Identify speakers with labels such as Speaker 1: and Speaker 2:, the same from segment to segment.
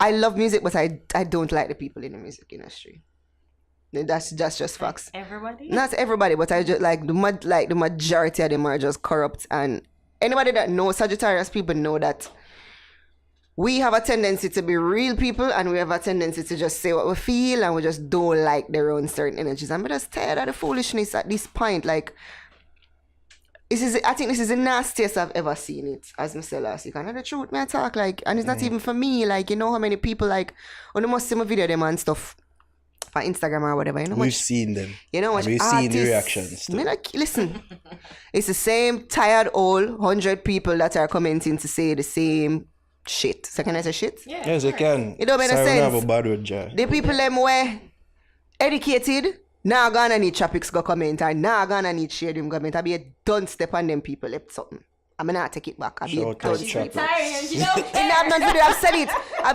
Speaker 1: I love music, but I don't like the people in the music industry. That's just facts.
Speaker 2: Everybody?
Speaker 1: Not everybody, but I just like the majority of them are just corrupt. And anybody that knows Sagittarius people know that we have a tendency to be real people, and we have a tendency to just say what we feel, and we just don't like their own certain energies. I'm just tired of the foolishness at this point. Like, I think this is the nastiest I've ever seen it, as I said last week. And the truth, may I talk, like, and it's not even for me. Like, you know how many people, like, when you must see my video them and stuff for Instagram or whatever, you know,
Speaker 3: we've seen them.
Speaker 1: You know what?
Speaker 3: We've seen the reactions.
Speaker 1: Like, listen, it's the same tired old 100 people that are commenting to say the same shit. So can I say shit?
Speaker 2: Yeah,
Speaker 3: yes, they can.
Speaker 1: It don't make no sense.
Speaker 3: Have a bad word, Jar.
Speaker 1: The people them were educated, now gonna need topics go comment, and now gonna need share them comment. I be a don't step on them people left something. I'm gonna take it back. I be a don't step. I've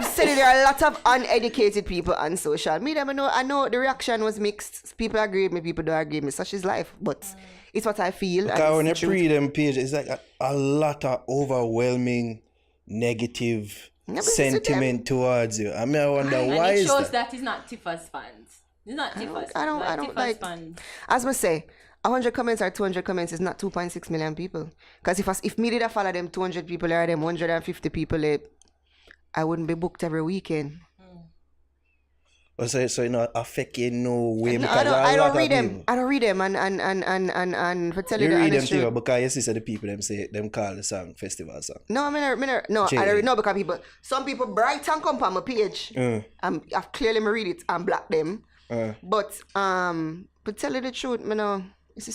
Speaker 1: said it. There are a lot of uneducated people on social media. I know the reaction was mixed. People agree with me, people don't agree with me. Such is life. But it's what I feel.
Speaker 3: Because when you pre them page, it's like a lot of overwhelming negative sentiment towards you. I mean, I wonder why is that?
Speaker 2: And it shows that it's not Tifa's fans. It's not Tifa's.
Speaker 1: I don't like. As I say, 100 comments or 200 comments is not 2.6 million people. Because if me did follow them 200 people or them 150 people, I wouldn't be booked every weekend.
Speaker 3: So you know, affect you no way.
Speaker 1: No, I don't read them. I don't read them and for tell you the honest truth.
Speaker 3: You read them too, because you see the people them say them call the song festival song.
Speaker 1: No, I don't know because some people bright and come on my page. I've clearly read it and block them. But tell you the truth,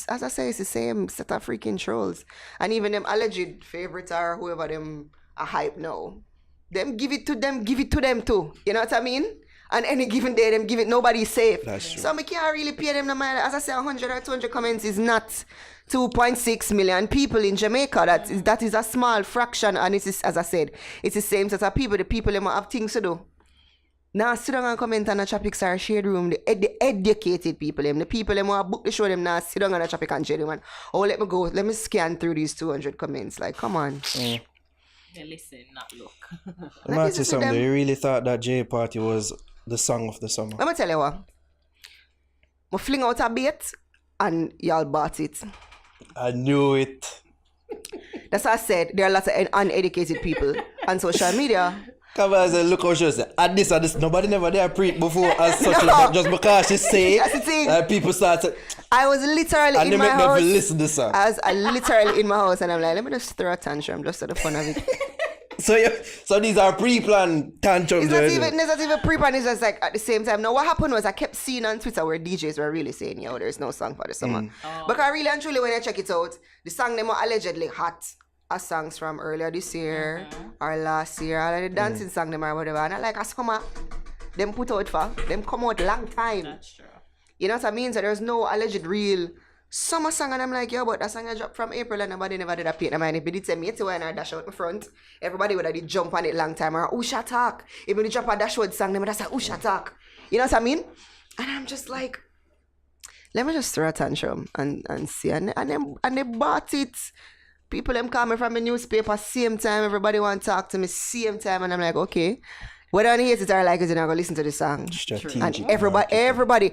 Speaker 1: as I say, it's the same set of freaking trolls. And even them alleged favorites or whoever them are hype now. Them give it to them too. You know what I mean? And any given day, them give it, nobody's safe.
Speaker 3: That's true.
Speaker 1: So I can't really pay them no mind. As I say, 100 or 200 comments is not 2.6 million people in Jamaica. That is a small fraction. And it is, as I said, it's the same set of people. The people them have things to do. Now sit down and comment on a traffic or shade room. The educated people, the people them who book the show them now sit down on a traffic and shade room. And, let me go. Let me scan through these 200 comments. Like, come on.
Speaker 2: They listen, not look.
Speaker 3: Let me ask you something. You really thought that J Party was the song of the summer?
Speaker 1: Let me tell you what. I fling out a bait and y'all bought it.
Speaker 3: I knew it.
Speaker 1: That's what I said. There are lots of uneducated people on social media.
Speaker 3: Come on, say, look how she said. At this. Nobody never dare preach before as such. Just because she say it, people start to...
Speaker 1: I was literally
Speaker 3: and
Speaker 1: in my house.
Speaker 3: And they listen to the song.
Speaker 1: I was literally in my house and I'm like, let me just throw a tantrum just for the fun of it.
Speaker 3: So these are pre-planned tantrums.
Speaker 1: It's not even pre-planned. It's just like at the same time. Now what happened was I kept seeing on Twitter where DJs were really saying, yo, there's no song for the summer. Because really and truly when I check it out, the song them were allegedly hot as songs from earlier this year or last year. All of the dancing song them or whatever. And I like a summer, them put out for, them come out long time.
Speaker 2: That's true.
Speaker 1: You know what I mean? So there's no alleged real summer song, and I'm like, yo, but that song I dropped from April and nobody never did a pay. I mean, if you did say me to when I dash out my front, everybody would have did jump on it long time or Usha talk. If you drop a dashwood song, then that's a Usha talk. You know what I mean? And I'm just like, let me just throw a tantrum and see. And they bought it. People them call me from the newspaper same time. Everybody want to talk to me same time, and I'm like, okay. Whether I hate it or like it, then I go listen to the song. And everybody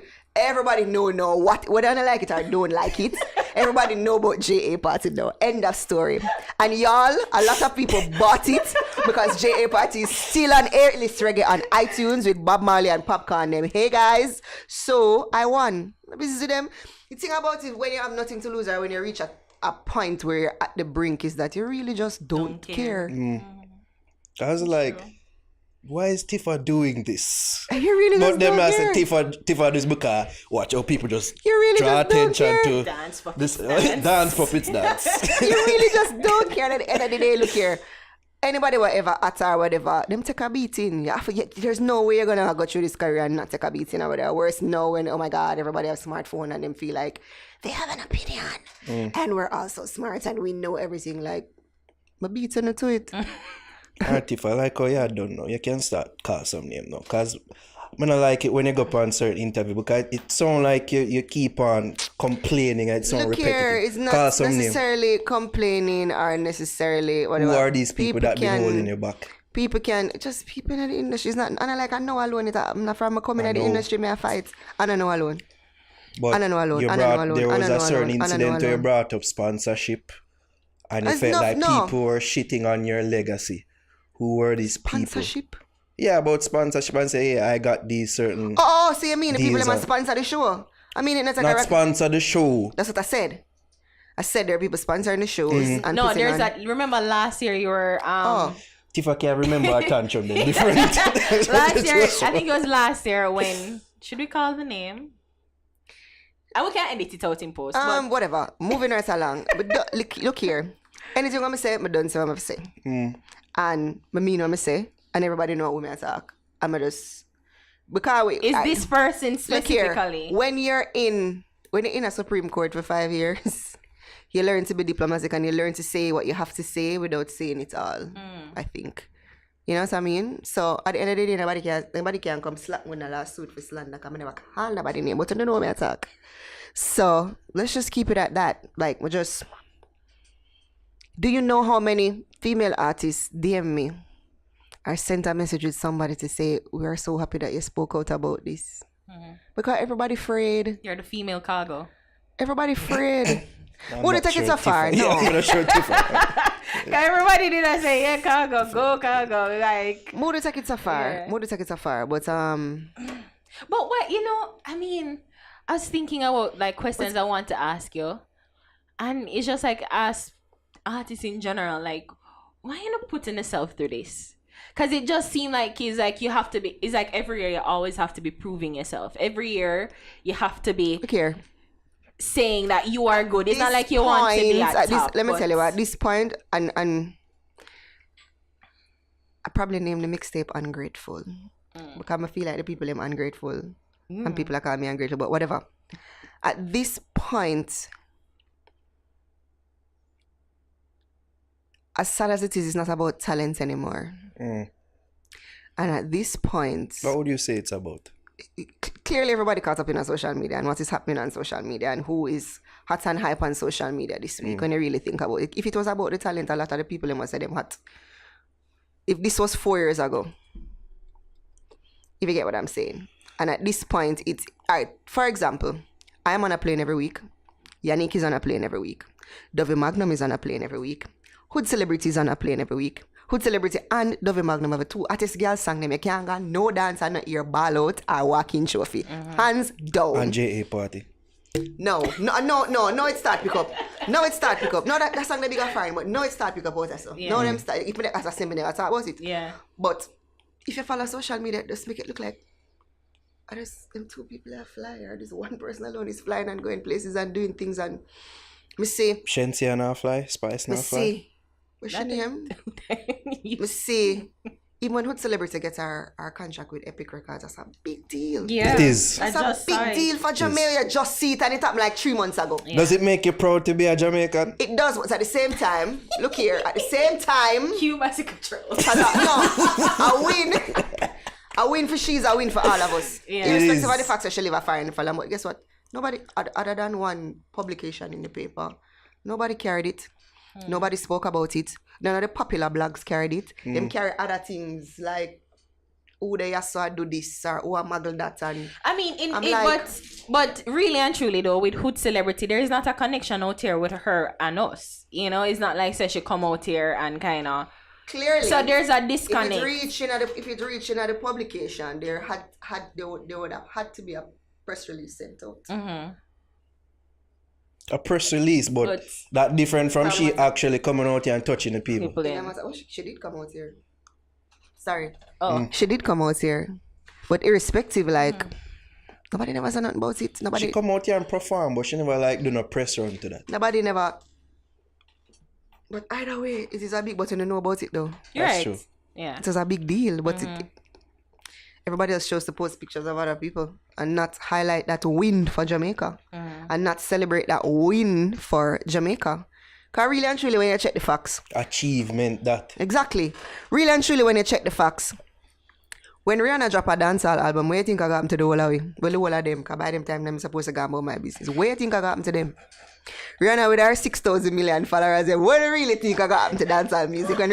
Speaker 1: know what. Whether I like it or don't like it, everybody know about J.A. Party now. End of story. And y'all, a lot of people bought it because J.A. Party is still on air list reggae on iTunes with Bob Marley and Popcorn them. Hey guys, so I won. This is them. The thing about it, when you have nothing to lose or when you reach a point where you're at the brink, is that you really just don't care.
Speaker 3: I was like, why is Tifa doing this?
Speaker 1: You really
Speaker 3: but
Speaker 1: just
Speaker 3: them
Speaker 1: don't
Speaker 3: I
Speaker 1: care.
Speaker 3: said Tifa this because watch how people just
Speaker 1: really
Speaker 3: draw
Speaker 1: just don't
Speaker 3: attention
Speaker 1: care.
Speaker 3: to
Speaker 2: Dance puppets
Speaker 3: this
Speaker 2: dance.
Speaker 3: dance puppets dance.
Speaker 1: You really just don't care. At the end of the day, look here. Anybody whatever at or whatever, them take a beating. There's no way you're gonna go through this career and not take a beating or whatever. Worse now when, oh my God, everybody has a smartphone and them feel like they have an opinion. And we're all so smart and we know everything. Like, my beating to it.
Speaker 3: Tifa, like how you don't know, you can start call some name now. Because I don't like it when you go on certain interview because it sounds like you keep on complaining and it sounds repetitive.
Speaker 1: Here, it's not necessarily complaining or necessarily whatever.
Speaker 3: Who are these people that been holding your back?
Speaker 1: people can just people in the industry. It's not, and I know alone. I'm not from coming in the
Speaker 3: know.
Speaker 1: industry. Me I fight. I don't know alone.
Speaker 3: But
Speaker 1: I don't know alone.
Speaker 3: you
Speaker 1: I don't know alone.
Speaker 3: there
Speaker 1: I
Speaker 3: was
Speaker 1: don't
Speaker 3: a
Speaker 1: know
Speaker 3: certain
Speaker 1: alone. I don't know
Speaker 3: incident where you
Speaker 1: alone.
Speaker 3: brought up sponsorship, and you
Speaker 1: It's
Speaker 3: felt
Speaker 1: not-
Speaker 3: like
Speaker 1: no.
Speaker 3: people were shitting on your legacy. Who were these people?
Speaker 1: Sponsorship.
Speaker 3: Yeah, about sponsorship and say, yeah, I got these certain.
Speaker 1: Oh, so you mean the people
Speaker 3: Deals
Speaker 1: that
Speaker 3: are-
Speaker 1: sponsor the show? I mean, it's like
Speaker 3: Not sponsor the show.
Speaker 1: That's what I said. I said there are people sponsoring the shows
Speaker 3: Mm-hmm.
Speaker 1: and
Speaker 2: No,
Speaker 1: putting
Speaker 2: there's
Speaker 1: on.
Speaker 2: that. Remember last year you were
Speaker 1: Oh,
Speaker 3: Tifa can't remember a tantrum then. Different.
Speaker 2: last year. I think it was last year when should we call the name? And we can edit it out in post. But
Speaker 1: whatever. Moving right along. But look here. Anything I'm gonna say, I done say what I'm gonna say. And I mean what I'm gonna say, and everybody know what me talk. I'm just because
Speaker 2: is this person
Speaker 1: look here.
Speaker 2: specifically?
Speaker 1: When you're in a Supreme Court for 5 years, you learn to be diplomatic and you learn to say what you have to say without saying it all. I think. You know what I mean? So at the end of the day, nobody can come slap with a lawsuit for slander. Because I never call nobody name, but you don't know me attack. So let's just keep it at that. Like we just. Do you know how many female artists DM me or sent a message with somebody to say we are so happy that you spoke out about this? Because everybody afraid.
Speaker 2: You're the female cargo.
Speaker 1: Everybody afraid.
Speaker 3: I'm
Speaker 1: Would
Speaker 3: not
Speaker 1: it take it
Speaker 3: sure
Speaker 1: so far?
Speaker 3: Tifa-
Speaker 1: No.
Speaker 3: Yeah, I'm not sure Tifa.
Speaker 2: Everybody did I say yeah cargo, go cargo, like.
Speaker 1: Would it take it so far?
Speaker 2: Yeah.
Speaker 1: Would it take it so far? But
Speaker 2: But what I mean, I was thinking about like questions I want to ask you, and it's just like ask artists in general, like, why you not putting yourself through this? Because it just seemed like it's like you have to be. It's like every year you always have to be proving yourself. Every year you have to be
Speaker 1: look here.
Speaker 2: saying that you are good. It's not
Speaker 1: This
Speaker 2: like you want to be
Speaker 1: point-
Speaker 2: at
Speaker 1: this,
Speaker 2: top.
Speaker 1: let me
Speaker 2: but-
Speaker 1: tell you at this point, and I probably named the mixtape Ungrateful. Because I feel like the people am ungrateful. And people are calling me ungrateful, but whatever. At this point, as sad as it is, it's not about talent anymore. And at this point,
Speaker 3: What would you say it's about?
Speaker 1: clearly everybody caught up in on social media and what is happening on social media and who is hot and hype on social media this week when you really think about it. If it was about the talent, a lot of the people they must say them hot. If this was 4 years ago, if you get what I'm saying. And at this point, it's alright. For example, I am on a plane every week. Yannick is on a plane every week. Dovey Magnum is on a plane every week. Hood Celebrity is on a plane every week. Hood Celebrity and Dovey Magnum have two artist girls sang them. You can't go no dance and not ear ball out or walking trophy. Hands down.
Speaker 3: And JA party.
Speaker 1: No, it start pick up. No, it start pick up. No, that song they bigger fine, but no, it start pick up out so.
Speaker 2: Yeah.
Speaker 1: No, them start. If me as I say me never talk about it.
Speaker 2: Yeah.
Speaker 1: But if you follow social media, just make it look like there's them two people that fly, or this one person alone is flying and going places and doing things and me see,
Speaker 3: Shensia now fly, Spice now fly.
Speaker 1: what's your name? Me see, even when Hood Celebrity gets our contract with Epic Records, that's a big deal.
Speaker 2: Yeah.
Speaker 3: It is.
Speaker 2: I
Speaker 1: That's a
Speaker 2: just saw
Speaker 1: big
Speaker 2: it.
Speaker 1: deal for Jamaica. Just see it and it happened like 3 months ago.
Speaker 2: Yeah.
Speaker 3: Does it make you proud to be a Jamaican?
Speaker 1: It does, but at the same time, look here, at the same time,
Speaker 2: Cue massive control.
Speaker 1: a win for she's a win for all of us.
Speaker 2: Yeah.
Speaker 1: Irrespective
Speaker 3: It
Speaker 1: of the
Speaker 3: is.
Speaker 1: fact that she live a foreign fella, but guess what? Nobody, other than one publication in the paper, nobody carried it. Nobody spoke about it. None of the popular blogs carried it. Them carry other things like who they saw do this or who a muggle that and
Speaker 2: I mean,
Speaker 1: I'm like-
Speaker 2: but really and truly though, with Hood Celebrity, there is not a connection out here with her and us. You know, it's not like say she come out here and kind of.
Speaker 1: clearly.
Speaker 2: So there's a
Speaker 1: if
Speaker 2: disconnect.
Speaker 1: it reached in the publication, there there would have had to be a press release sent out.
Speaker 3: A press release, but
Speaker 2: But-
Speaker 3: that different from she
Speaker 1: Matter.
Speaker 3: actually coming out here and touching the people.
Speaker 2: People
Speaker 1: No
Speaker 2: in.
Speaker 1: matter- oh, she did come out here. Sorry.
Speaker 2: Oh,
Speaker 1: She did come out here. But irrespective, like, nobody never said nothing about it. Nobody
Speaker 3: She come out here and perform, but she never like do no press run to that.
Speaker 1: nobody never. But either way, it is a big, but you don't know about it though.
Speaker 2: you're
Speaker 3: That's
Speaker 2: right.
Speaker 3: true.
Speaker 2: Yeah.
Speaker 1: It is a big deal, but everybody else chose to post pictures of other people and not highlight that win for Jamaica and not celebrate that win for Jamaica. Because really and truly, when you check the facts,
Speaker 3: Achievement that.
Speaker 1: exactly. Really and truly, when you check the facts, When Rihanna drop a dancehall album, what do you think I got to the whole of it? Well, the whole of them, because by them time, I'm supposed to go about my business. What do you think I got to them? Rihanna with her 6,000 million followers, what do you really think I got to dancehall music? When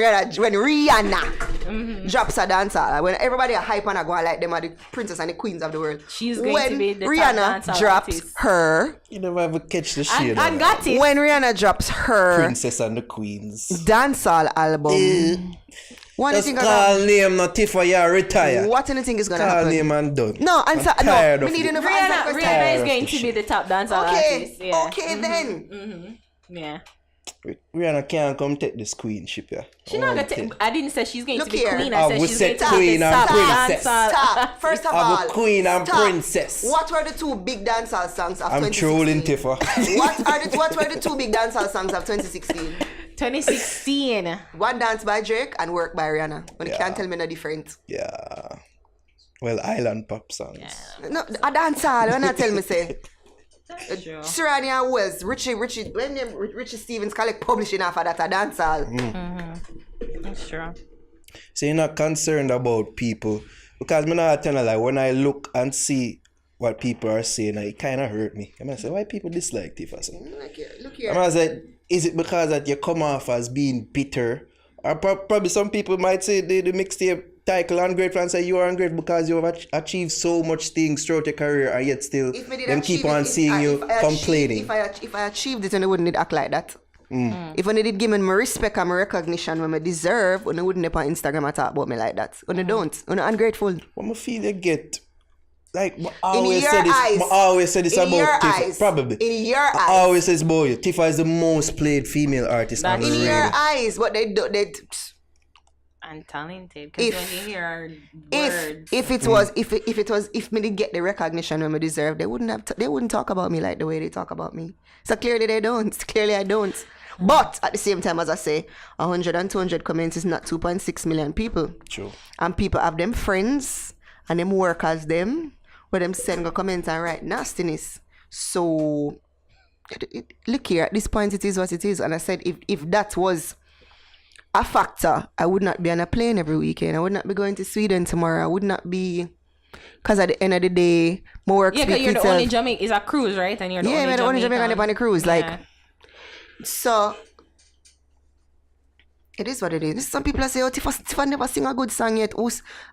Speaker 1: Rihanna drops a dancehall, when everybody are hype and I go like them are the princess and the queens of the world.
Speaker 2: She's going to be the top
Speaker 1: Rihanna
Speaker 2: dancehall
Speaker 1: drops
Speaker 2: artist.
Speaker 1: her.
Speaker 3: You never ever catch the shit.
Speaker 2: I got it.
Speaker 1: When Rihanna drops her
Speaker 3: Princess and the Queens.
Speaker 1: dancehall album, what do you
Speaker 3: Just
Speaker 1: think I
Speaker 3: call
Speaker 1: got?
Speaker 3: name, not Tifa, you retire.
Speaker 1: What do you think is gonna
Speaker 3: Call
Speaker 1: happen?
Speaker 3: name and done.
Speaker 1: No, answer.
Speaker 3: I'm
Speaker 1: No,
Speaker 3: tired
Speaker 1: we
Speaker 3: of
Speaker 1: need
Speaker 3: it.
Speaker 1: to know for answer
Speaker 2: Rihanna
Speaker 1: question.
Speaker 2: is
Speaker 3: Tired
Speaker 2: going
Speaker 3: of
Speaker 2: to
Speaker 3: the
Speaker 2: be the top dancehall
Speaker 1: Okay,
Speaker 2: artist. Yeah.
Speaker 1: okay then.
Speaker 2: Yeah.
Speaker 3: Rihanna can't come take this queenship, yeah.
Speaker 2: She's not gonna take. I didn't say she's going
Speaker 1: Look
Speaker 2: to be
Speaker 1: here.
Speaker 2: queen.
Speaker 3: I
Speaker 2: I said
Speaker 3: would
Speaker 2: she's
Speaker 3: say
Speaker 2: going to be
Speaker 3: queen
Speaker 2: the
Speaker 3: and
Speaker 2: top
Speaker 3: princess.
Speaker 2: dancehall.
Speaker 1: Stop. First of
Speaker 3: I'm
Speaker 1: all,
Speaker 3: a queen and
Speaker 1: stop.
Speaker 3: princess.
Speaker 1: What were the two big dancehall songs of
Speaker 3: I'm
Speaker 1: 2016?
Speaker 3: trolling Tifa.
Speaker 1: What were the two big dancehall songs of 2016?
Speaker 2: 2016.
Speaker 1: One Dance by Drake and Work by Rihanna. But you
Speaker 3: Yeah.
Speaker 1: can't tell me no different.
Speaker 3: Yeah. Well, island pop songs.
Speaker 1: No, a dancehall. When I tell me say.
Speaker 2: That's true.
Speaker 1: Serania Wells, Richie, when them Richie Stevens collect publishing off of that a dancehall.
Speaker 2: That's true.
Speaker 3: So you're not concerned about people. Because me not tell you, like, when I look and see what people are saying, it kind of hurt me. I'm going to say, why people dislike Tifa? So,
Speaker 1: Look here.
Speaker 3: I'm going to say, is it because that you come off as being bitter? Or probably some people might say the mixtape title ungrateful and say you are ungrateful because you have achieved so much things throughout your career and yet still them keep on seeing you complaining.
Speaker 1: If I achieved it, then I wouldn't need act like that. If I did give me my respect and my recognition when I deserve, when I wouldn't up on Instagram and talk about me like that. When I don't, when I'm ungrateful.
Speaker 3: What I feel you get, like, I
Speaker 1: eyes.
Speaker 3: always say this
Speaker 1: In your
Speaker 3: about Tifa.
Speaker 1: eyes.
Speaker 3: Probably.
Speaker 1: In your
Speaker 3: I
Speaker 1: eyes.
Speaker 3: always say this about you. Tifa is the most played female artist on the
Speaker 1: In
Speaker 3: radio.
Speaker 1: your eyes, what they do,
Speaker 2: And talented. Because when you hear our words.
Speaker 1: if me did get the recognition when I deserve, they wouldn't talk about me like the way they talk about me. So clearly they don't. Clearly I don't. But at the same time, as I say, 100 and 200 comments is not 2.6 million people.
Speaker 3: True.
Speaker 1: And people have them friends and them work as them, where them send go comments and write nastiness. So look here, at this point it is what it is. And I said if that was a factor, I would not be on a plane every weekend. I would not be going to Sweden tomorrow. I would not be, because at the end of the day, my work
Speaker 2: Yeah, because you're the only Jamaican. It's a cruise, right? And you're the only
Speaker 1: Jamaican on the cruise.
Speaker 2: Yeah.
Speaker 1: Like, so it is what it is. Some people say, "Oh, Tifa never sing a good song yet."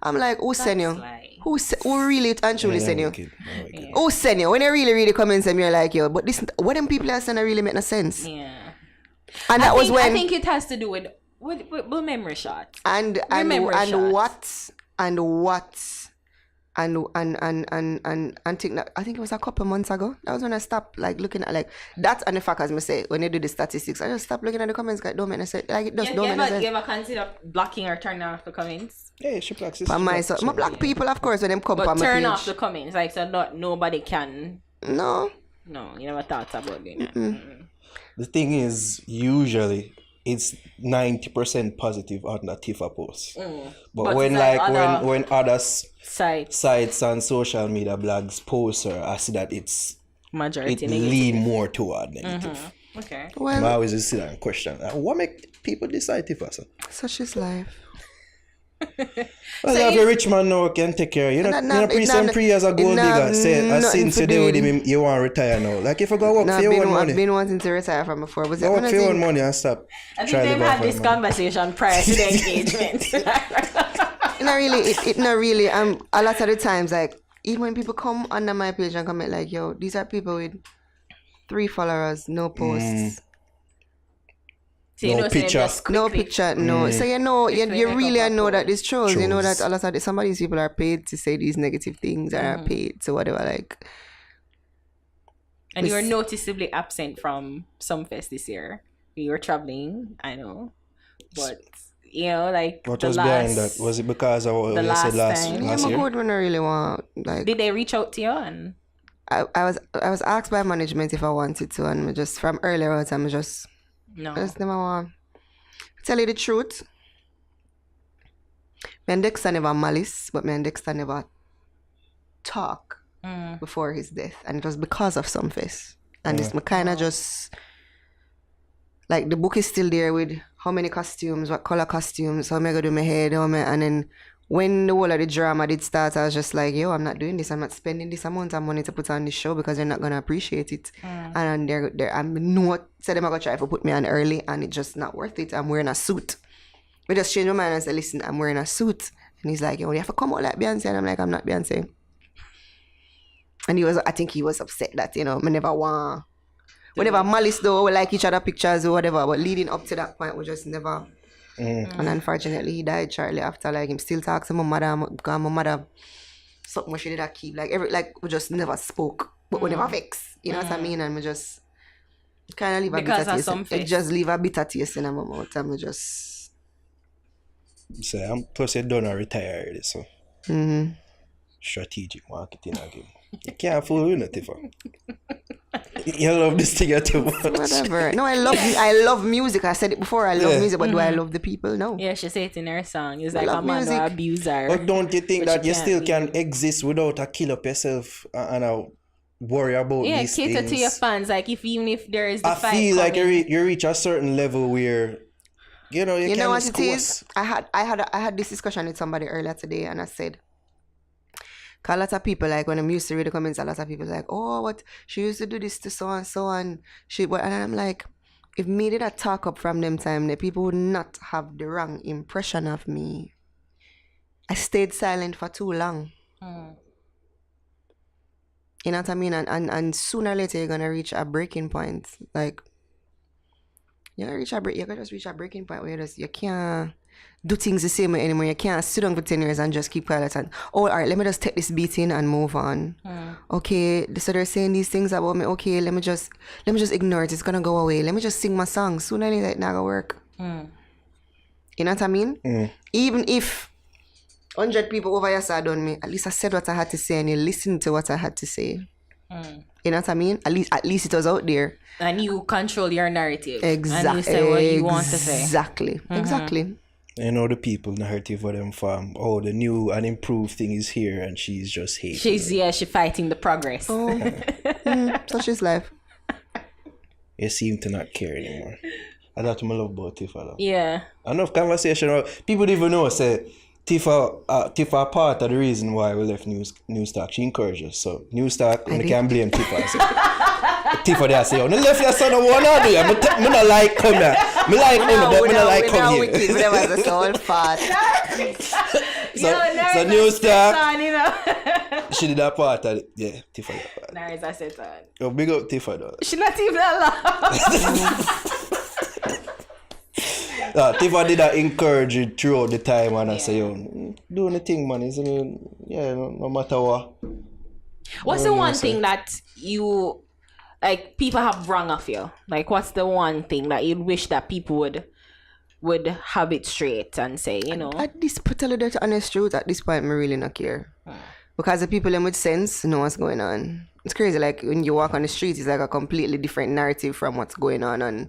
Speaker 1: I'm like, who send you?
Speaker 2: Like,
Speaker 1: Who really and truly send you?
Speaker 3: Yeah.
Speaker 1: Who send you? When they really comments and you're like, yo, but this, what them people are saying really make no sense.
Speaker 2: yeah.
Speaker 1: And that was when
Speaker 2: I think it has to do with memory shots.
Speaker 1: and
Speaker 2: memory shots.
Speaker 1: I think it was a couple months ago. That was when I stopped like looking at like that, and the fact, as I say, when they do the statistics, I just stopped looking at the comments. Like, don't make no sense. Like, it just don't make no sense.
Speaker 2: You ever consider blocking or turning off the comments?
Speaker 3: Yeah, she blocks it.
Speaker 1: For my black people, of course, when them come
Speaker 2: But
Speaker 1: on my
Speaker 2: turn
Speaker 1: page.
Speaker 2: off the comments, like, so nobody can.
Speaker 1: No.
Speaker 2: No, you never thought about doing that.
Speaker 3: The thing is, usually it's 90% positive on the Tifa post. But when
Speaker 2: it's like
Speaker 3: when other
Speaker 2: Sites,
Speaker 3: sites on social media blogs post her, I see that it
Speaker 2: majority negative.
Speaker 3: lean more toward negative.
Speaker 2: Okay.
Speaker 3: I
Speaker 1: Well,
Speaker 3: always just sit there and question what make people decide Tifa? So?
Speaker 1: such is life.
Speaker 3: Well, you have a rich man now who can take care of you. You know, pre as a gold digger. Say, since you do with him, you want to retire now. Like, if you go work for your own money,
Speaker 1: I've been wanting to retire from before. But
Speaker 3: go work for your own money and stop.
Speaker 2: I think they've had this conversation prior to the engagement.
Speaker 1: Not really. A lot of the times, like, even when people come under my page and comment like, yo, these are people with 3 followers, no posts.
Speaker 2: So
Speaker 3: No picture.
Speaker 1: No picture, no. So you know, you really know that it's trolls. You know
Speaker 3: Trolls.
Speaker 1: that a lot of some of these people are paid to say these negative things or are paid to whatever. Like,
Speaker 2: And you were noticeably absent from Sumfest this year. You were traveling, I know. But, you know, like,
Speaker 3: What
Speaker 2: the
Speaker 3: was behind that? Was it because of what
Speaker 2: the
Speaker 3: you said
Speaker 2: last
Speaker 3: last
Speaker 2: time.
Speaker 1: yeah,
Speaker 3: last
Speaker 1: I'm
Speaker 3: year?
Speaker 1: good when I really want. Like,
Speaker 2: Did they reach out to you? And
Speaker 1: I was asked by management if I wanted to, and just from earlier on, I just
Speaker 2: no.
Speaker 1: never want. Tell you the truth. Me and Dexter never malice, but me and Dexter never talk before his death, and it was because of Sumfest. And it's me kind of just like the book is still there with how many costumes, what color costumes, how am I gonna do my hair, and then when the whole of the drama did start, I was just like, yo, I'm not doing this. I'm not spending this amount of money to put on this show because they're not gonna appreciate it. And I'm not said them are gonna try to put me on early, and it's just not worth it. I'm wearing a suit. I just changed my mind and said, listen, I'm wearing a suit. And he's like, yo, you have to come out like Beyonce. And I'm like, I'm not Beyonce. And I think he was upset that, whenever malice though, we like each other pictures or whatever, but leading up to that point, we just never. And unfortunately, he died shortly after. Like, him still talks to my mother, because my mother, something we she did keep. We just never spoke, but we never vex. You know what I mean? And we just kind of leave a bitter taste. It just leave a bitter taste in my mouth, and we just.
Speaker 3: So I'm plus you done or retire already, so. Strategic marketing again. You can't fool with it, Tifa. You love this thing too much.
Speaker 1: Whatever. No, I love music. I said it before. I love music, but do I love the people? No.
Speaker 2: Yeah, she said it in her song. It's like a man who abuse her.
Speaker 3: But don't you think that you still can exist without a kill up yourself and worry about these things?
Speaker 2: Yeah, cater to your fans. Like, even if there is the fight
Speaker 3: I feel
Speaker 2: coming.
Speaker 3: like you reach a certain level where you know what it is.
Speaker 1: I had this discussion with somebody earlier today, and I said, cause a lot of people, like, when I'm used to read the comments, a lot of people like, oh, what, she used to do this to so and so, and and I'm like, if me did a talk up from them time, the people would not have the wrong impression of me. I stayed silent for too long. You know what I mean? And sooner or later you're gonna reach a breaking point. Like, you can just reach a breaking point where you can't do things the same way anymore. You can't sit down for 10 years and just keep quiet and, all right, let me just take this beating and move on. Okay, so they're saying these things about me. Okay, let me just ignore it. It's gonna go away. Let me just sing my song. Sooner or later it's not gonna work. You know what I mean? Even if 100 people over here said on me, at least I said what I had to say and you listened to what I had to say. You know what I mean? At least it was out there.
Speaker 2: And you control your narrative.
Speaker 1: Exactly.
Speaker 2: And you say what you want to say.
Speaker 1: Exactly.
Speaker 3: You know the people narrative for them farm. Oh, the new and improved thing is here, and she's just hating.
Speaker 2: She's fighting the progress.
Speaker 1: Such is life.
Speaker 3: You seem to not care anymore. That's what I love about Tifa though.
Speaker 2: Yeah.
Speaker 3: Enough conversation. People don't even know, say Tifa part of the reason why we left New Stock. She encouraged us. So New Stock, and they can't blame Tifa. So, Tifa there say, you left your son of one or do you? I don't like come here. I like him, but I don't like come here.
Speaker 1: That was the whole part.
Speaker 3: So New Stock, she did that part of it. Yeah, Tifa did that part.
Speaker 2: Narisa said that.
Speaker 3: Oh, big up Tifa though.
Speaker 2: She not even allowed.
Speaker 3: Tifa did that encourage it throughout the time, and I say, do anything, man. Isn't it? Yeah, no matter what.
Speaker 2: What's the one thing that you, like, people have wrong of you? Like, what's the one thing that you'd wish that people would have it straight and say,
Speaker 1: At this particular honest truth, at this point, I really not care. Because the people with sense know what's going on. It's crazy. Like, when you walk on the street, it's like a completely different narrative from what's going on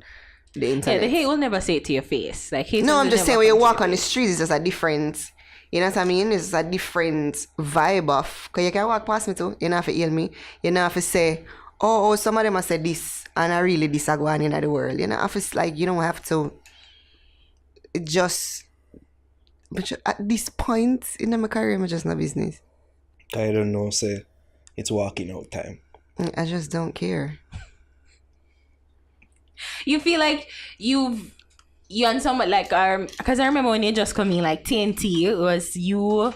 Speaker 1: the internet.
Speaker 2: Yeah, the hate will never say it to your face. Like,
Speaker 1: no, I'm just saying, when you walk on the streets, it's just a different, you know what I mean? It's a different vibe of, because you can walk past me too, you don't have to hear me, you don't have to say, oh, some of them have said this, and I really disagree in the world. You know, you don't have to, but at this point in my career, it's just no business.
Speaker 3: I don't know, say, it's walking out time.
Speaker 1: I just don't care.
Speaker 2: You feel like you and someone like because I remember when you just come in, like TNT, it was you,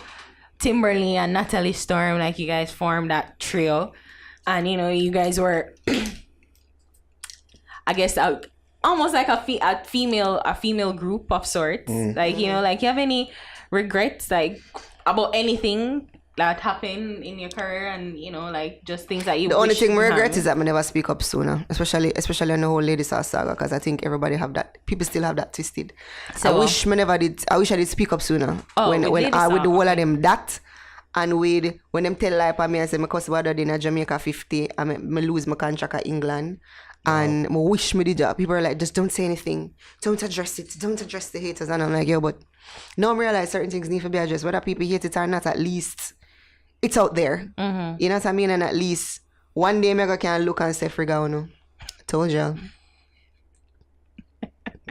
Speaker 2: Timberly, and Natalie Storm. Like, you guys formed that trio, and you guys were, I guess, almost like a female group of sorts. Like, like, you have any regrets, like, about anything that happened in your career, and like, just things that you
Speaker 1: the only thing I regret is that I never speak up sooner, especially on the whole Lady Sauce saga, because I think everybody have that, people still have that twisted. So, I wish I did speak up sooner when I with the whole of them that, and with when them tell lie about me and say my cousin was in Jamaica 50 and I lose my contract at England. And I wish me the job. People are like, just don't say anything. Don't address it. Don't address the haters. And I'm like, but now I realize certain things need to be addressed. Whether people hate it or not, at least it's out there. You know what I mean? And at least one day I can look and say, Friga, told you.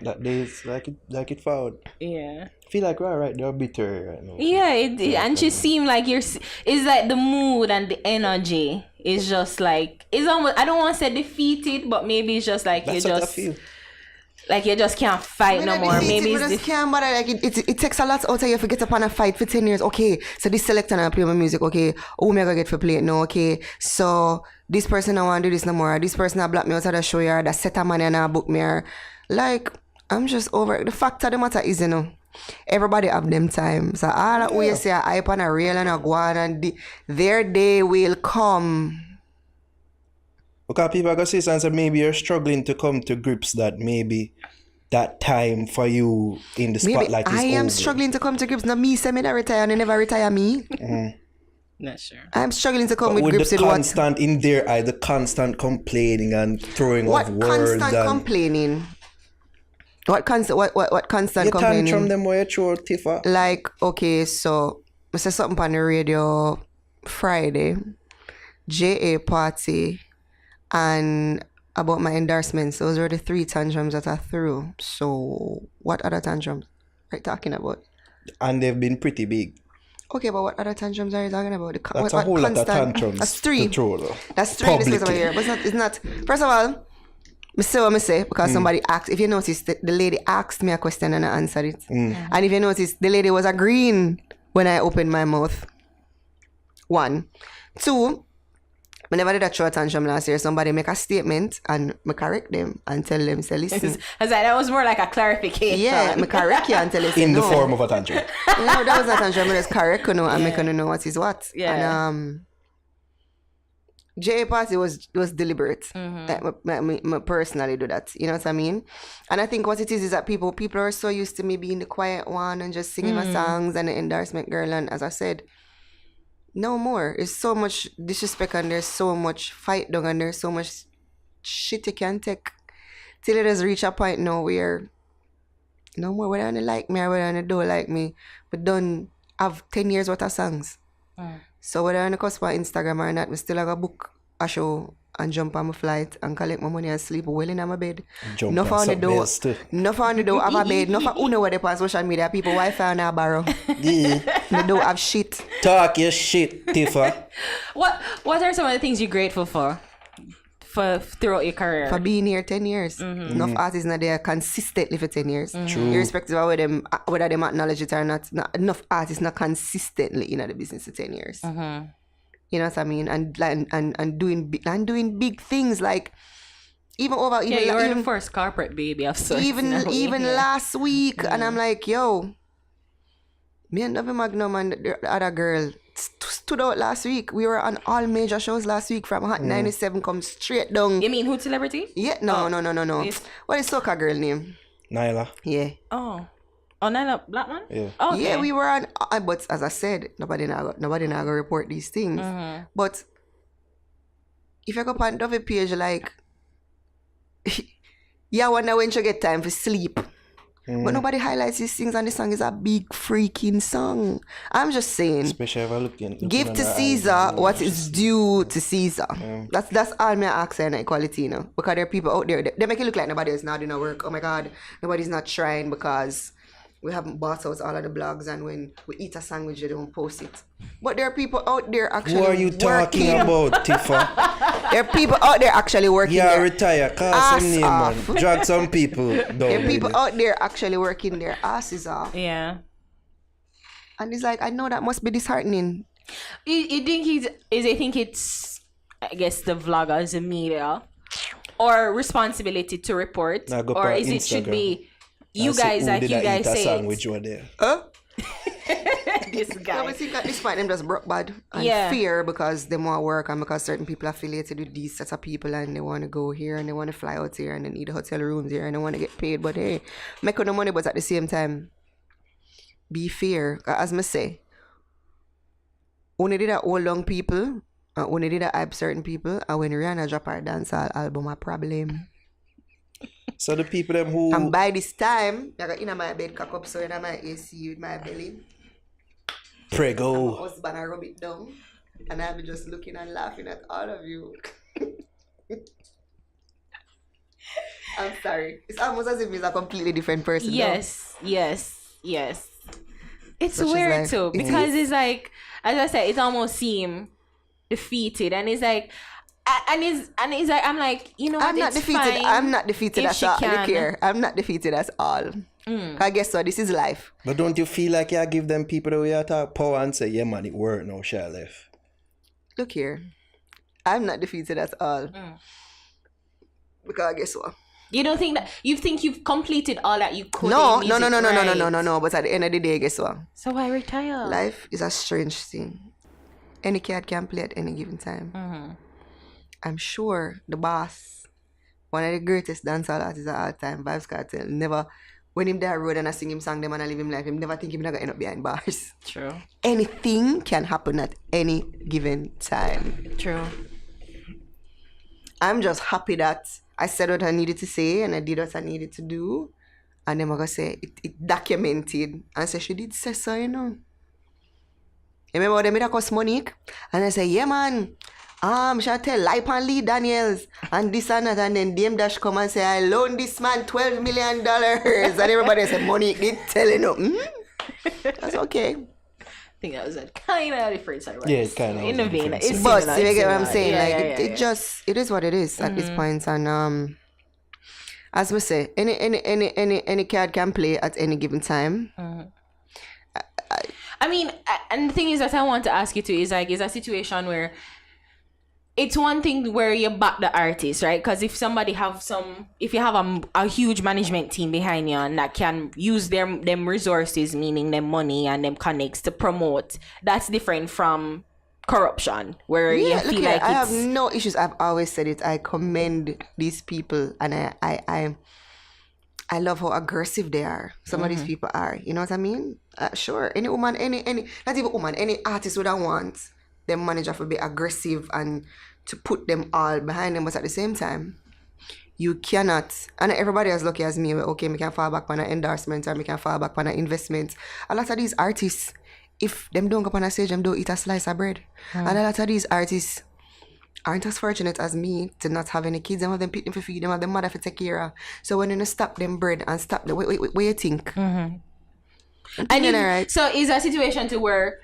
Speaker 3: That days like it found.
Speaker 2: Yeah.
Speaker 3: Feel like we're right. They're bitter right now.
Speaker 2: Yeah, and she seemed like it's like the mood and the energy is just like, it's almost, I don't want to say defeated, but maybe it's just like
Speaker 3: That's
Speaker 2: you
Speaker 3: what I
Speaker 2: just
Speaker 3: feel.
Speaker 2: like you just can't fight no more. Maybe it's
Speaker 1: just can't bother. Like it takes a lot out of you to get up on a fight for 10 years. Okay, so this selector and I play my music. Okay, oh me I gotta get for play it no. Okay, so this person I want to do this no more. This person I block me out of the show here. That set a money and I book me here. Like I'm just over it. The fact of the matter is, you know, everybody have them time. So all that we say I hype on a real and a go on and their day will come.
Speaker 3: Because people are going to say something, maybe you're struggling to come to grips that maybe that time for you in the spotlight is
Speaker 1: I am
Speaker 3: over.
Speaker 1: struggling to come to grips. Not me say me that retire and they never retire me.
Speaker 2: not sure.
Speaker 1: I'm struggling to come
Speaker 3: But
Speaker 1: with grips
Speaker 3: the
Speaker 1: with what.
Speaker 3: constant in their eye, the constant complaining and throwing
Speaker 1: What
Speaker 3: of words
Speaker 1: constant
Speaker 3: and
Speaker 1: complaining? What constant
Speaker 3: you
Speaker 1: complaining?
Speaker 3: tantrum them where you throw Tifa.
Speaker 1: Like, okay, so I said something on the radio Friday, JA party, and about my endorsements. Those were the 3 tantrums that I threw. So what other tantrums are you talking about?
Speaker 3: And they've been pretty big.
Speaker 1: Okay, but what other tantrums are you talking about?
Speaker 3: That's a whole lot of tantrums.
Speaker 1: That's 3.
Speaker 3: to throw, though.
Speaker 1: That's 3 this over here. But it's not. First of all, I say what I say because somebody asked. If you notice, the lady asked me a question and I answered it. And if you notice, the lady was agreeing when I opened my mouth. 1. 2, I never did a short tantrum last year. Somebody make a statement and I correct them and tell them, say, listen.
Speaker 2: I was like, that was more like a clarification.
Speaker 1: Yeah, I correct you and tell you, say,
Speaker 3: In the
Speaker 1: no.
Speaker 3: form of a tantrum.
Speaker 1: You know, that was not tantrum. I just correct you know, and make you know what is what.
Speaker 2: Yeah.
Speaker 1: And JA party was deliberate. Like, me personally do that. You know what I mean? And I think what it is that people are so used to me being the quiet one and just singing my songs and the endorsement girl. And as I said, no more. There's so much disrespect and there's so much fight done and there's so much shit you can take till it has reached a point now where no more whether they like me or whether they don't like me, but done have 10 years worth of songs. So whether I cuss on Instagram or not, we still have a book, a show, and jump on my flight and collect my money and sleep well in my bed.
Speaker 3: Jump
Speaker 1: Enough
Speaker 3: on
Speaker 1: on the
Speaker 3: something
Speaker 1: door.
Speaker 3: else too.
Speaker 1: Enough on the door have a bed. Enough on uno where they on social media. People Wi-Fi and a borrow.
Speaker 3: Yeah.
Speaker 1: They don't have shit.
Speaker 3: Talk your shit, Tifa.
Speaker 2: What are some of the things you're grateful for throughout your career?
Speaker 1: For being here 10 years. Enough artists not there consistently for 10 years.
Speaker 3: True.
Speaker 1: Irrespective of whether they acknowledge it or not, enough artists not consistently in the business for 10 years. You know what I mean? And doing big things like even
Speaker 2: you're the first corporate baby of sorts.
Speaker 1: even last week, and I'm like, yo, me and Novi Magnum and the other girl stood out last week. We were on all major shows last week from Hot 97 come straight down.
Speaker 2: You mean Hood Celebrity?
Speaker 1: Yeah, no.
Speaker 2: Yes.
Speaker 1: What is soca girl name?
Speaker 3: Nyla.
Speaker 1: Yeah.
Speaker 2: Oh, Nyla Blackman?
Speaker 3: Yeah.
Speaker 2: Oh, okay.
Speaker 1: Yeah, we were on, but as I said, nobody now gonna report these things. But if you go on Dovey page, like, yeah, I wonder when you get time for sleep. But nobody highlights these things, and the song is a big freaking song. I'm just saying,
Speaker 3: Especially if I looking
Speaker 1: give to Caesar what is due to Caesar. That's all me ask in equality, you know. Because there are people out there, they make it look like nobody is not doing no work. Oh my God, nobody's not trying because we haven't bought out all of the blogs, and when we eat a sandwich, they don't post it. But there are people out there actually
Speaker 3: Who are you talking about, Tifa?
Speaker 1: There are people out there actually working.
Speaker 3: Yeah,
Speaker 1: their
Speaker 3: retire. Call
Speaker 1: ass
Speaker 3: some name,
Speaker 1: off.
Speaker 3: man. Drag some people down.
Speaker 1: There are people
Speaker 3: with it.
Speaker 1: out there actually working their asses off.
Speaker 2: Yeah.
Speaker 1: And it's like, I know that must be disheartening.
Speaker 2: You think I think it's, I guess, the vloggers, the media, or responsibility to report,
Speaker 3: Nah, go
Speaker 2: or
Speaker 3: on
Speaker 2: is it should
Speaker 3: Instagram.
Speaker 2: be you
Speaker 3: And say,
Speaker 2: guys
Speaker 3: who
Speaker 2: like
Speaker 3: did
Speaker 2: you
Speaker 3: I
Speaker 2: guys
Speaker 3: eat a
Speaker 2: say
Speaker 3: sandwich
Speaker 2: it?
Speaker 3: over there?
Speaker 1: Huh?
Speaker 2: This
Speaker 1: So
Speaker 2: guy.
Speaker 1: I think at this point, them just broke bad and
Speaker 2: Yeah.
Speaker 1: fear because they want to work and because certain people are affiliated with these sets of people and they want to go here and they want to fly out here and they need hotel rooms here and they want to get paid. But hey, make no money, but at the same time, be fair. As me say, only did that all long people and only did that hype certain people, and when Rihanna drop her dancehall album, a problem.
Speaker 3: So the people them who
Speaker 1: And by this time, I got in my bed, cock up, so in my AC with my belly. My
Speaker 3: prego.
Speaker 1: husband, I rub it down. And I'll be just looking and laughing at all of you. I'm sorry. It's almost as if he's a completely different person.
Speaker 2: Yes. It's
Speaker 1: Such is
Speaker 2: weird
Speaker 1: life.
Speaker 2: too
Speaker 1: It
Speaker 2: because
Speaker 1: is.
Speaker 2: it's like, as I said, it almost seemed defeated, and it's like, and it's like, I'm like, you know what?
Speaker 1: I'm not
Speaker 2: It's
Speaker 1: defeated.
Speaker 2: fine
Speaker 1: I'm not defeated
Speaker 2: if
Speaker 1: at
Speaker 2: she
Speaker 1: all. Look
Speaker 2: can.
Speaker 1: here. I'm not defeated at all. I guess so. This is life.
Speaker 3: But don't you feel like you give them people the way you talk power and say, yeah man, it worked now, she left.
Speaker 1: Look here. I'm not defeated at all. Because guess what?
Speaker 2: You don't think that you think you've completed all that you could?
Speaker 1: No.
Speaker 2: in music, right?
Speaker 1: But at the end of the day, guess what?
Speaker 2: So why retire?
Speaker 1: Life is a strange thing. Any cat can play at any given time. I'm sure the boss, one of the greatest dancehall artists of all time, Vybz Kartel, never, when him there road and I sing him song, them and I live him life, him never think him not gonna end up behind bars.
Speaker 2: True.
Speaker 1: Anything can happen at any given time.
Speaker 2: True.
Speaker 1: I'm just happy that I said what I needed to say and I did what I needed to do. And then I'm gonna say it documented and say she did say so, you know. You remember when they cost Monique? And I say, yeah man, shall I tell Lipe and Lee Daniels and this and that, and then Dame Dash come and say I loaned this man $12 million and everybody say Monique did tell you. That's okay.
Speaker 2: I think that was a kind of different side.
Speaker 3: Yeah, it kind of
Speaker 2: in the
Speaker 3: was
Speaker 2: vein.
Speaker 3: different.
Speaker 2: It's
Speaker 1: But
Speaker 2: similar,
Speaker 1: you
Speaker 2: it's
Speaker 1: get what I'm
Speaker 2: similar.
Speaker 1: saying?
Speaker 2: Yeah,
Speaker 1: It just it is what it is at this point. And as we say, any card can play at any given time.
Speaker 2: I mean, and the thing is that I want to ask you too is like, is a situation where it's one thing where you back the artist, right? Because if somebody if you have a huge management team behind you and that can use them resources, meaning them money and them connects to promote, that's different from corruption, where you
Speaker 1: Yeah,
Speaker 2: feel
Speaker 1: look
Speaker 2: like
Speaker 1: here, I
Speaker 2: it's...
Speaker 1: have no issues. I've always said it. I commend these people, and I love how aggressive they are. Some of these people are. You know what I mean? Sure. Any woman, any not even woman, any artist would want them manager to be aggressive and to put them all behind them, but at the same time, you cannot. And everybody as lucky as me. Okay, me can fall back on an endorsement or me can fall back on an investment. A lot of these artists, if them don't go on a stage, them don't eat a slice of bread. And a lot of these artists aren't as fortunate as me to not have any kids. Them have them pick them for feed them, have them mother for take care of. So when you stop them bread and stop them, what you think?
Speaker 2: And
Speaker 1: right?
Speaker 2: So is a situation to where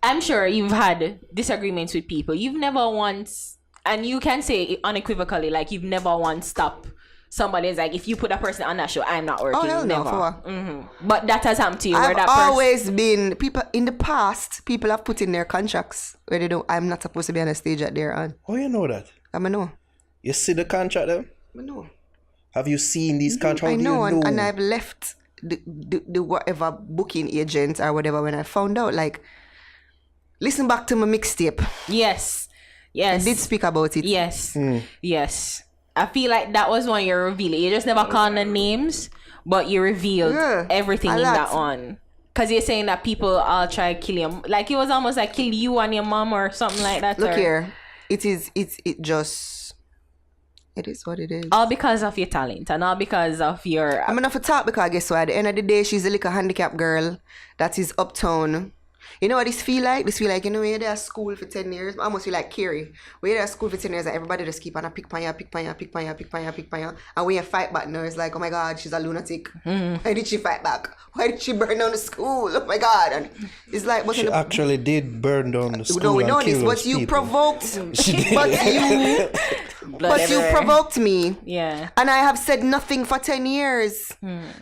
Speaker 2: I'm sure you've had disagreements with people. You've never once, and you can say unequivocally, like you've never once stopped somebody's like, if you put a person on that show, I'm not working.
Speaker 1: Oh, hell no,
Speaker 2: never.
Speaker 1: for what?
Speaker 2: But that has happened to you. where
Speaker 1: I've
Speaker 2: that person...
Speaker 1: always been people in the past. People have put in their contracts where they don't. I'm not supposed to be on a stage at their on.
Speaker 3: Oh, you know that?
Speaker 1: I know.
Speaker 3: You see the contract there?
Speaker 1: I know.
Speaker 3: Have you seen these contracts? How
Speaker 1: I
Speaker 3: do
Speaker 1: know,
Speaker 3: you know?
Speaker 1: and I've left the whatever booking agent or whatever when I found out. Like, listen back to my mixtape.
Speaker 2: Yes.
Speaker 1: I did speak about it.
Speaker 2: Yes. Yes. I feel like that was one you're revealing. You just never called the names, but you revealed everything
Speaker 1: a
Speaker 2: in
Speaker 1: lot.
Speaker 2: that one. Because you're saying that people all try to kill you. Like, it was almost like kill you and your mom or something like that.
Speaker 1: Look
Speaker 2: or...
Speaker 1: here. It is what it is.
Speaker 2: All because of your talent and all because of your...
Speaker 1: I'm enough to talk because guess what? At the end of the day, she's a little handicapped girl that is uptown. You know what this feel like? This feel like, you know, you're there at school for 10 years. I almost feel like Carrie. We're there at school for 10 years and everybody just keep on a pick pan you. And when you fight back now, it's like, oh my God, she's a lunatic. Why did she fight back? Why did she burn down the school? Oh my God. And it's like... But
Speaker 3: She actually did burn down the school.
Speaker 1: no, we know
Speaker 3: and kill
Speaker 1: this, but
Speaker 3: those
Speaker 1: you
Speaker 3: people.
Speaker 1: provoked...
Speaker 2: Blood
Speaker 1: But you
Speaker 2: everywhere.
Speaker 1: provoked me.
Speaker 2: Yeah.
Speaker 1: And I have said nothing for 10 years.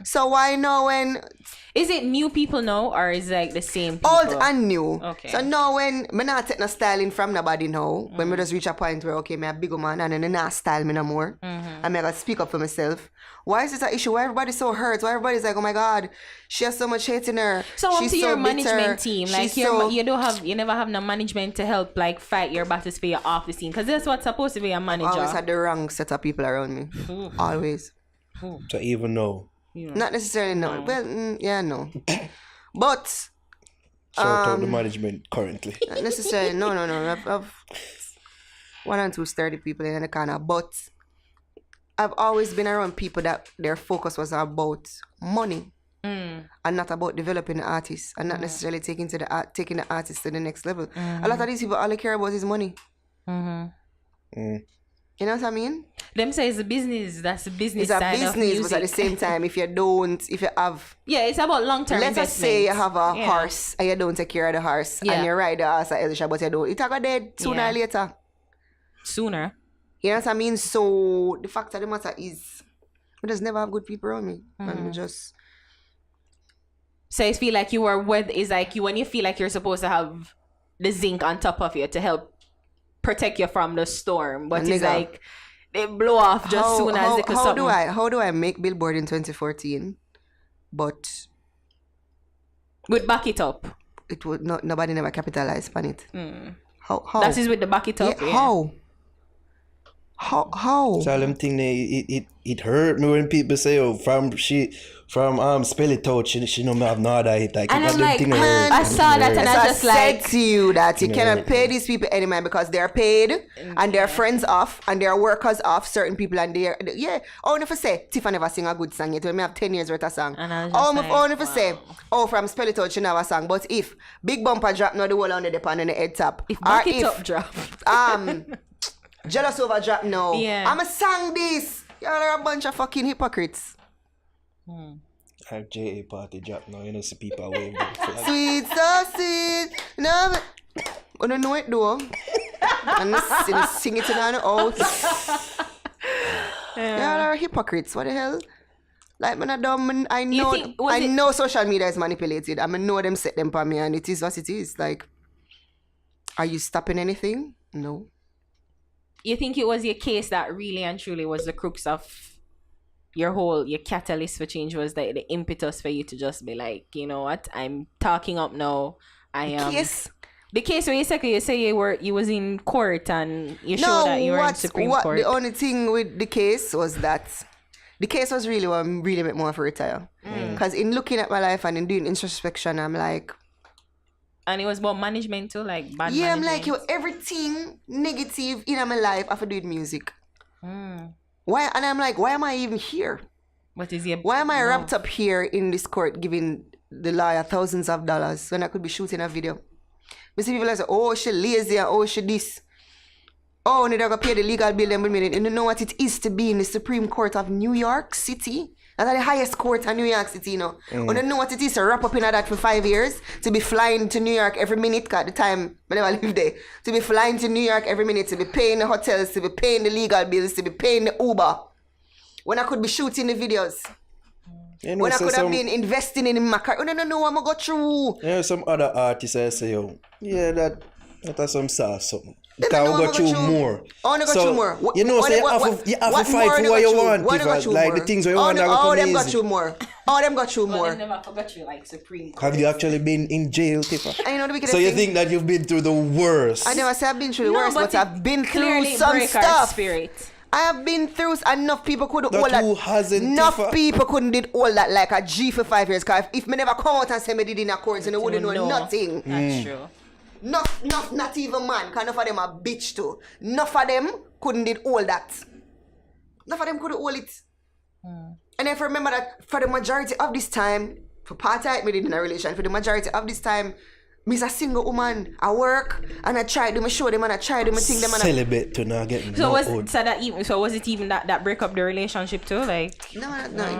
Speaker 1: So why now when...
Speaker 2: Is it new people now or is it like the same people?
Speaker 1: Old and new.
Speaker 2: Okay.
Speaker 1: So now when me not take no styling from nobody now, when me just reach a point where okay, me a big man and then they not style me no more, and me gotta speak up for myself. Why is this an issue? Why everybody's so hurt? Why everybody's like, oh my God, she has so much hate in her.
Speaker 2: So up
Speaker 1: She's
Speaker 2: to
Speaker 1: so
Speaker 2: your
Speaker 1: bitter.
Speaker 2: management team, like
Speaker 1: She's so...
Speaker 2: you never have no management to help like fight your battles for you off the scene, because that's what's supposed to be a manager.
Speaker 1: always had the wrong set of people around me. Always.
Speaker 3: So even now.
Speaker 1: Not necessarily no. Well, yeah, no. But
Speaker 3: Shout out the management currently.
Speaker 1: not necessarily no. I've one and two sturdy people in the corner, but I've always been around people that their focus was about money and not about developing the artist and not necessarily taking the artist to the next level. A lot of these people, all they care about is money. You know what I mean?
Speaker 2: Them say it's a business. That's the business
Speaker 1: It's a
Speaker 2: side of
Speaker 1: business,
Speaker 2: music.
Speaker 1: but at the same time, if you have,
Speaker 2: yeah, it's about long-term
Speaker 1: let's just say you have a
Speaker 2: Yeah.
Speaker 1: horse and you don't take care of the horse
Speaker 2: Yeah.
Speaker 1: and you ride the horse at Elisha, but you don't, it's gonna dead sooner
Speaker 2: Yeah.
Speaker 1: or later.
Speaker 2: Sooner.
Speaker 1: You know what I mean? So the fact of the matter is, I just never have good people around me. And just
Speaker 2: So I feel like you were with is like you when you feel like you're supposed to have the zinc on top of you to help protect you from the storm, but it's
Speaker 1: Nigga.
Speaker 2: like they blow off just soon as they could
Speaker 1: how do I make Billboard in 2014? But
Speaker 2: would back it up.
Speaker 1: it would not, nobody never capitalized on it. How
Speaker 2: That is with the back it up.
Speaker 1: yeah,
Speaker 2: Yeah.
Speaker 1: how
Speaker 3: So them thing it hurt me when people say, oh, from Spell It Out, she know me have no other hit. Like,
Speaker 2: And
Speaker 3: it
Speaker 2: I'm
Speaker 3: them
Speaker 2: like,
Speaker 3: thing
Speaker 2: man,
Speaker 3: hurt.
Speaker 2: I saw that and
Speaker 1: As
Speaker 2: I
Speaker 1: I
Speaker 2: just
Speaker 1: said
Speaker 2: like
Speaker 1: to you that you
Speaker 3: Yeah.
Speaker 1: cannot pay these people any man because they're paid and their friends off and their workers off, certain people, and they're yeah. Oh, if I say Tifa never sing a good song yet, when me have 10 years worth of song.
Speaker 2: And I was just like,
Speaker 1: If I say, oh, from Spell It Out she never sang. But if Big Bumper drop now the whole on the dip and the head top.
Speaker 2: if
Speaker 1: or
Speaker 2: back it up drop.
Speaker 1: Jealous Over drop now.
Speaker 2: Yeah.
Speaker 1: I'm a sang this. You're a bunch of fucking hypocrites.
Speaker 3: Like J.A. party drop now, you know, see people wave them flag.
Speaker 1: Sweet, so sweet. No, but I don't know it though. And sing it in and out. Yeah, are hypocrites. What the hell? Like, man, I dumb. I know. I know social media is manipulated. I know them set them for me, and it is what it is. Like, are you stopping anything? No.
Speaker 2: You think it was your case that really and truly was the crux of your catalyst for change, was the impetus for you to just be like, you know what, I'm talking up now. I am.
Speaker 1: Yes.
Speaker 2: The case where you say you was in court and you showed that you were in Supreme Court.
Speaker 1: The only thing with the case was that the case was really what really made me want to retire. Because in looking at my life and in doing introspection, I'm like,
Speaker 2: and it was about management too, like bad
Speaker 1: yeah, I'm
Speaker 2: management.
Speaker 1: like, yo, everything negative in my life I have to do with music. Why? And I'm like, why am I even here?
Speaker 2: What is your
Speaker 1: Why am I wrapped up here in this court giving the lawyer thousands of dollars when I could be shooting a video? We see people like, oh, she lazy, and oh, she this. Oh, need to pay the legal bill and bring it. You know what it is to be in the Supreme Court of New York City? That's the highest court in New York City, you know. You don't know what it is to wrap up in that for 5 years, to be flying to New York every minute, at the time I never lived there, to be flying to New York every minute, to be paying the hotels, to be paying the legal bills, to be paying the Uber. When I could be shooting the videos.
Speaker 3: You know,
Speaker 1: When I
Speaker 3: so
Speaker 1: could have been investing in my car. Oh, no, I'm going to go through.
Speaker 3: You know, some other artists I say, yo, yeah, that's some sauce, something.
Speaker 1: Them
Speaker 3: Because
Speaker 1: know
Speaker 3: we
Speaker 1: I'ma
Speaker 3: got
Speaker 1: go
Speaker 3: you
Speaker 1: through.
Speaker 3: more.
Speaker 1: I want to go through more.
Speaker 3: You know, so you have to fight for what you want. Like the things where you want to
Speaker 1: Oh,
Speaker 3: come
Speaker 1: them got
Speaker 3: easy.
Speaker 1: through more. Oh, them got through
Speaker 2: Well,
Speaker 1: more.
Speaker 2: they never forgot you like Supreme Court.
Speaker 3: Have you actually been in jail, Tifa?
Speaker 1: I know the wickedest
Speaker 3: So you
Speaker 1: thing.
Speaker 3: think that you've been through the worst?
Speaker 1: I never say I've been through the
Speaker 2: No,
Speaker 1: worst, but
Speaker 2: it
Speaker 1: I've been through
Speaker 2: clearly
Speaker 1: some
Speaker 2: break our
Speaker 1: stuff.
Speaker 2: spirit.
Speaker 1: I have been through enough people could
Speaker 3: That
Speaker 1: hold that.
Speaker 3: who hasn't,
Speaker 1: Enough
Speaker 3: Tifa?
Speaker 1: people couldn't did all that like a G for 5 years. Cause if me never come out and say me did in a court, then they wouldn't know nothing.
Speaker 2: That's true.
Speaker 1: Not even man. Cause enough of them are bitch too. Enough of them couldn't did all that. Enough of them couldn't hold it. And if I remember that for the majority of this time, for part-time me did in a relation, for the majority of this time, me's a single woman. I work and I try to do my show them and I try to do my thing them and I...
Speaker 3: Celibate to not get
Speaker 2: So
Speaker 3: no
Speaker 2: was
Speaker 3: out.
Speaker 2: was it even that break up the relationship too? Like
Speaker 1: No,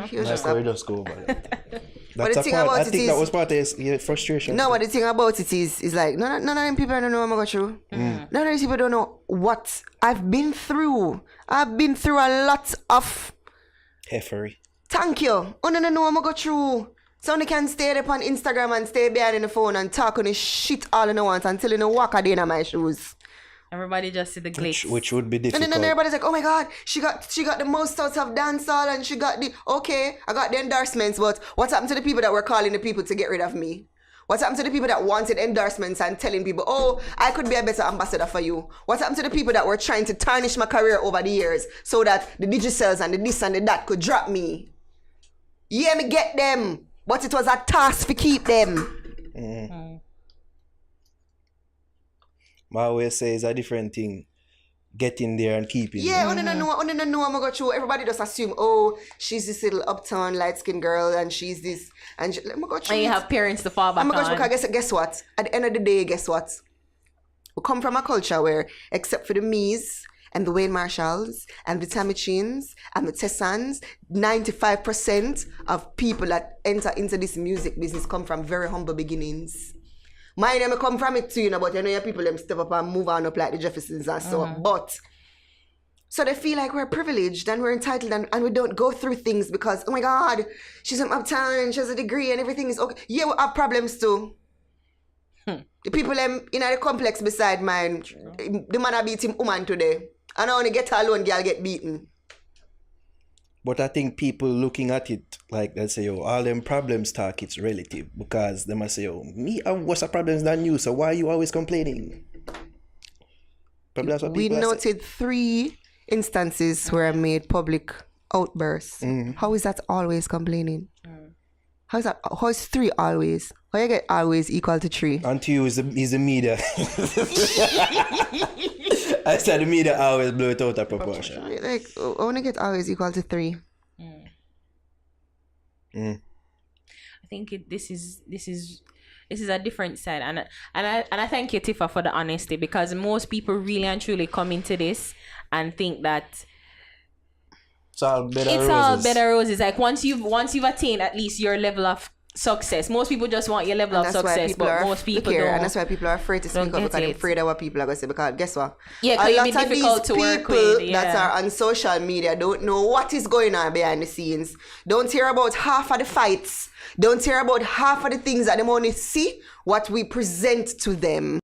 Speaker 1: he was
Speaker 3: Like,
Speaker 1: just
Speaker 3: we
Speaker 1: a...
Speaker 3: just go over that.
Speaker 1: But the
Speaker 3: That's a
Speaker 1: thing
Speaker 3: part.
Speaker 1: about
Speaker 3: I
Speaker 1: it
Speaker 3: think
Speaker 1: is-
Speaker 3: that was part of your frustration.
Speaker 1: No, but the thing about it is like none of them people don't know what I'm going through. None of these people don't know what I've been through. I've been through a lot of...
Speaker 3: Heffery.
Speaker 1: Thank you. Oh, no, what I'm going through. So they can stay there on Instagram and stay behind the phone and talk on the shit all in the once until you know walk a day in my shoes.
Speaker 2: everybody just see the glitz.
Speaker 3: Which would be
Speaker 1: And
Speaker 3: difficult.
Speaker 1: then everybody's like, oh my God, she got the most out of dancehall and she got the, okay, I got the endorsements, but what's happened to the people that were calling the people to get rid of me? What's happened to the people that wanted endorsements and telling people, oh, I could be a better ambassador for you? What's happened to the people that were trying to tarnish my career over the years so that the digicels and the this and the that could drop me? Yeah, me get them, but it was a task to keep them.
Speaker 3: My always say it's a different thing. Getting there and keeping
Speaker 1: Yeah,
Speaker 3: there.
Speaker 1: I don't know I'm gonna go through. Everybody just assume, oh, she's this little uptown light-skinned girl and she's this, and let me go through.
Speaker 2: And you
Speaker 1: it.
Speaker 2: have parents to fall back
Speaker 1: Oh my gosh,
Speaker 2: on.
Speaker 1: because guess what? At the end of the day, guess what? We come from a culture where, except for the me's, and the Wayne Marshalls and the Tammy Chins and the Tessans, 95% of people that enter into this music business come from very humble beginnings. Mine them come from it too, you know, but you know your people them step up and move on up like the Jeffersons and so on. But so they feel like we're privileged and we're entitled and we don't go through things because, oh my God, she's from uptown, she has a degree and everything is okay. Yeah, we have problems too. The people them in the complex beside mine, the man beat him woman today. And I only get alone, girl get beaten.
Speaker 3: But I think people looking at it like they say, oh, all them problems talk, it's relative. Because they must say, oh, me have worse problems than you, so why are you always complaining? Probably that's what
Speaker 1: We
Speaker 3: people
Speaker 1: noted 3 instances where I made public outbursts. How is that always complaining? How is that? How is 3 always? How you get always equal to 3?
Speaker 3: And to you is the media. I said the media always blow it out of proportion.
Speaker 1: Like, I want to get always equal to 3.
Speaker 2: I think this is a different side, and I thank you, Tifa, for the honesty, because most people really and truly come into this and think that
Speaker 3: it's all better
Speaker 2: it's
Speaker 3: roses.
Speaker 2: all better roses. Like once you've attained at least your level of success, most people just want your level of success, but most people don't.
Speaker 1: And that's why people are afraid to speak up, because they're afraid of what people are going to say. Because guess what?
Speaker 2: Yeah,
Speaker 1: a
Speaker 2: it
Speaker 1: lot
Speaker 2: be
Speaker 1: of
Speaker 2: difficult
Speaker 1: these
Speaker 2: to work
Speaker 1: people
Speaker 2: with. Yeah.
Speaker 1: that are on social media don't know what is going on behind the scenes. Don't hear about half of the fights. Don't hear about half of the things that they only see what we present to them.